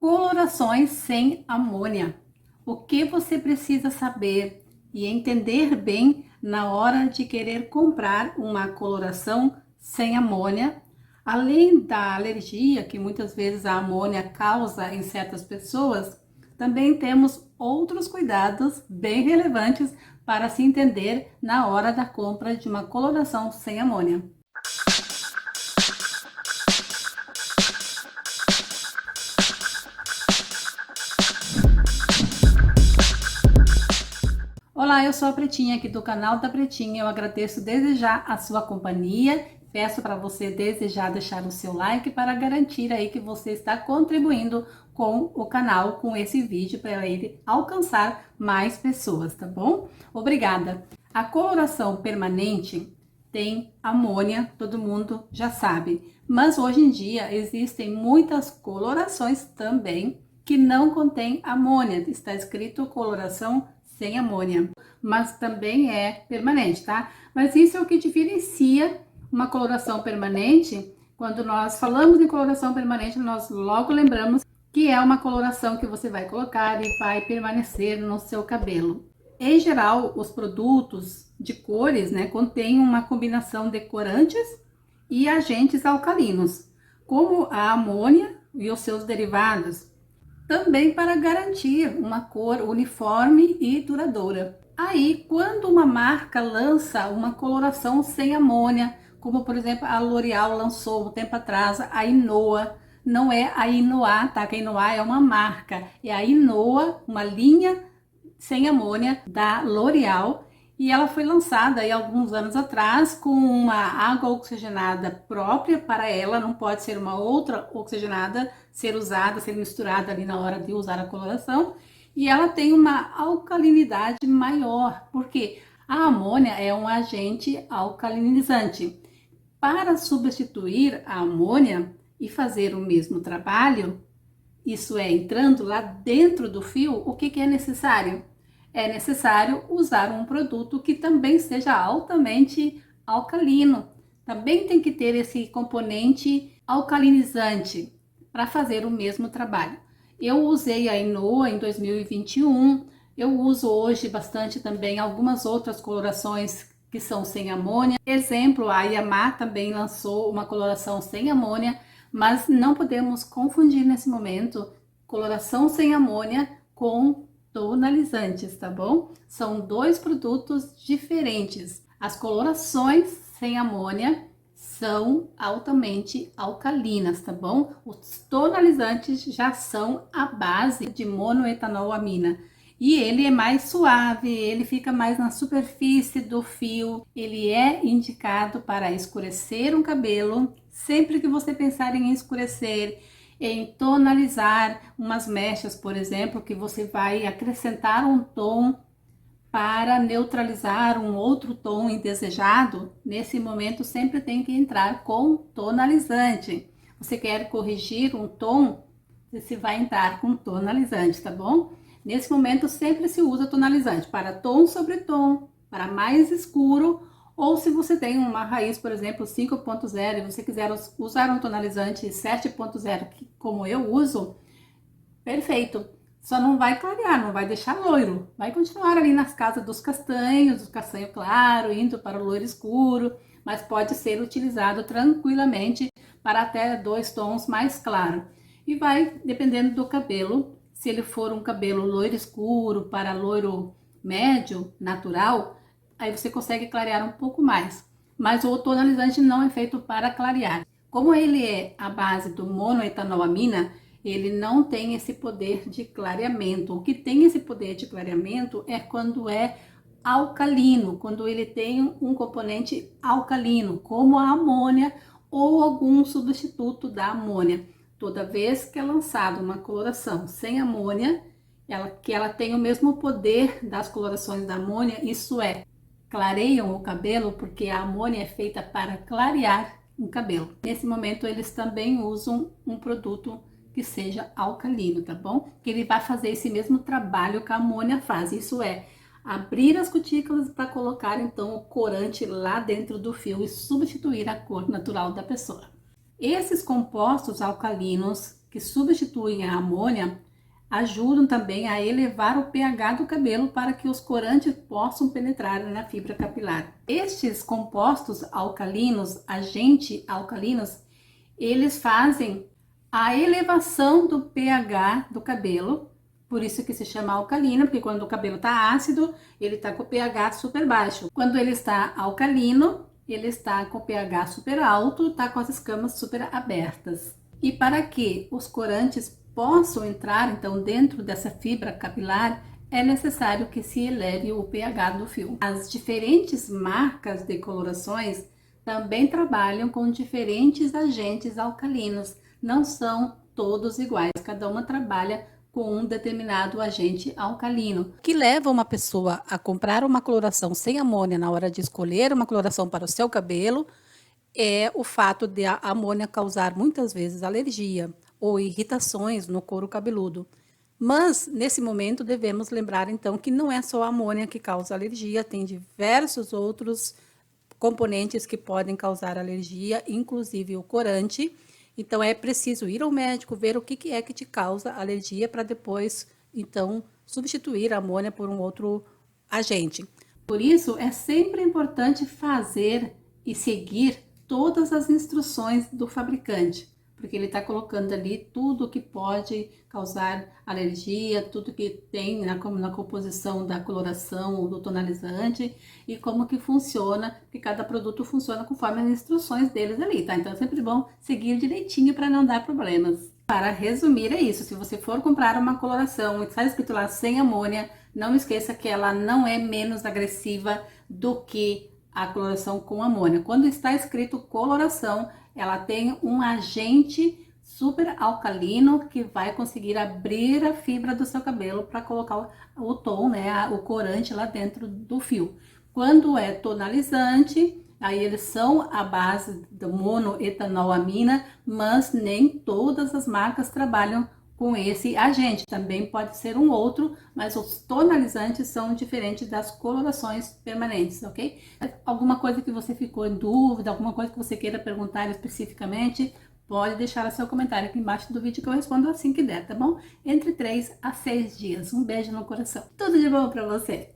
Colorações sem amônia. O que você precisa saber e entender bem na hora de querer comprar uma coloração sem amônia, além da alergia que muitas vezes a amônia causa em certas pessoas, também temos outros cuidados bem relevantes para se entender na hora da compra de uma coloração sem amônia. Olá, eu sou a Pretinha aqui do canal da Pretinha. Eu agradeço desde já a sua companhia. Peço para você desde já deixar o seu like para garantir aí que você está contribuindo com o canal, com esse vídeo, para ele alcançar mais pessoas, tá bom? Obrigada. A coloração permanente tem amônia, todo mundo já sabe. Mas hoje em dia existem muitas colorações também que não contém amônia. Está escrito coloração sem amônia, mas também é permanente, tá? Mas isso é o que diferencia uma coloração permanente. Quando nós falamos em coloração permanente, nós logo lembramos que é uma coloração que você vai colocar e vai permanecer no seu cabelo. Em geral, os produtos de cores, né, contêm uma combinação de corantes e agentes alcalinos, como a amônia e os seus derivados, também para garantir uma cor uniforme e duradoura. Aí, quando uma marca lança uma coloração sem amônia, como por exemplo a L'Oréal lançou um tempo atrás, a Inoa, não é a Inoa, tá? Que a Inoa é uma marca, é a Inoa, uma linha sem amônia da L'Oréal, e ela foi lançada aí alguns anos atrás com uma água oxigenada própria para ela, não pode ser uma outra oxigenada ser usada, ser misturada ali na hora de usar a coloração, e ela tem uma alcalinidade maior, porque a amônia é um agente alcalinizante. Para substituir a amônia e fazer o mesmo trabalho, isso é, entrando lá dentro do fio, o que é necessário? É necessário usar um produto que também seja altamente alcalino. Também tem que ter esse componente alcalinizante para fazer o mesmo trabalho. Eu usei a Inoa em 2021, eu uso hoje bastante também algumas outras colorações que são sem amônia. Exemplo, a Yamaha também lançou uma coloração sem amônia, mas não podemos confundir nesse momento coloração sem amônia com tonalizantes, tá bom? São dois produtos diferentes. As colorações sem amônia são altamente alcalinas, tá bom? Os tonalizantes já são a base de monoetanol-amina. E ele é mais suave, ele fica mais na superfície do fio, ele é indicado para escurecer um cabelo. Sempre que você pensar em escurecer, em tonalizar umas mechas, por exemplo, que você vai acrescentar um tom para neutralizar um outro tom indesejado, nesse momento sempre tem que entrar com tonalizante. Você quer corrigir um tom, você vai entrar com tonalizante, tá bom? Nesse momento sempre se usa tonalizante para tom sobre tom, para mais escuro, ou se você tem uma raiz, por exemplo, 5.0 e você quiser usar um tonalizante 7.0, como eu uso, perfeito. Só não vai clarear, não vai deixar loiro. Vai continuar ali nas casas dos castanhos, do castanho claro, indo para o loiro escuro, mas pode ser utilizado tranquilamente para até 2 tons mais claro. E vai dependendo do cabelo. Se ele for um cabelo loiro escuro para loiro médio, natural, aí você consegue clarear um pouco mais. Mas o tonalizante não é feito para clarear. Como ele é a base do monoetanolamina, ele não tem esse poder de clareamento. O que tem esse poder de clareamento é quando é alcalino, quando ele tem um componente alcalino, como a amônia ou algum substituto da amônia. Toda vez que é lançada uma coloração sem amônia, ela tem o mesmo poder das colorações da amônia, isso é, clareiam o cabelo, porque a amônia é feita para clarear um cabelo. Nesse momento eles também usam um produto que seja alcalino, tá bom? Que ele vai fazer esse mesmo trabalho que a amônia faz, isso é, abrir as cutículas para colocar então o corante lá dentro do fio e substituir a cor natural da pessoa. Esses compostos alcalinos que substituem a amônia ajudam também a elevar o pH do cabelo para que os corantes possam penetrar na fibra capilar. Estes compostos alcalinos, agentes alcalinos, eles fazem a elevação do pH do cabelo, por isso que se chama alcalino, porque quando o cabelo está ácido, ele está com o pH super baixo. Quando ele está alcalino, ele está com o pH super alto, está com as escamas super abertas. E para que os corantes possam entrar então dentro dessa fibra capilar, é necessário que se eleve o pH do fio. As diferentes marcas de colorações também trabalham com diferentes agentes alcalinos, não são todos iguais, cada uma trabalha com um determinado agente alcalino. O que leva uma pessoa a comprar uma coloração sem amônia na hora de escolher uma coloração para o seu cabelo é o fato de a amônia causar muitas vezes alergia ou irritações no couro cabeludo. Mas, nesse momento, devemos lembrar, então, que não é só a amônia que causa alergia, tem diversos outros componentes que podem causar alergia, inclusive o corante. Então, é preciso ir ao médico, ver o que é que te causa alergia, para depois, então, substituir a amônia por um outro agente. Por isso, é sempre importante fazer e seguir todas as instruções do fabricante, porque ele está colocando ali tudo que pode causar alergia, tudo que tem na composição da coloração ou do tonalizante e como que funciona, que cada produto funciona conforme as instruções deles ali, tá? Então é sempre bom seguir direitinho para não dar problemas. Para resumir, é isso. Se você for comprar uma coloração e está escrito lá sem amônia, não esqueça que ela não é menos agressiva do que a coloração com amônia. Quando está escrito coloração, ela tem um agente super alcalino que vai conseguir abrir a fibra do seu cabelo para colocar o tom, né, o corante lá dentro do fio. Quando é tonalizante, aí eles são a base do monoetanol-amina, mas nem todas as marcas trabalham com esse agente. Também pode ser um outro, mas os tonalizantes são diferentes das colorações permanentes, ok? Alguma coisa que você ficou em dúvida, alguma coisa que você queira perguntar especificamente, pode deixar o seu comentário aqui embaixo do vídeo que eu respondo assim que der, tá bom? Entre 3 a 6 dias. Um beijo no coração. Tudo de bom pra você!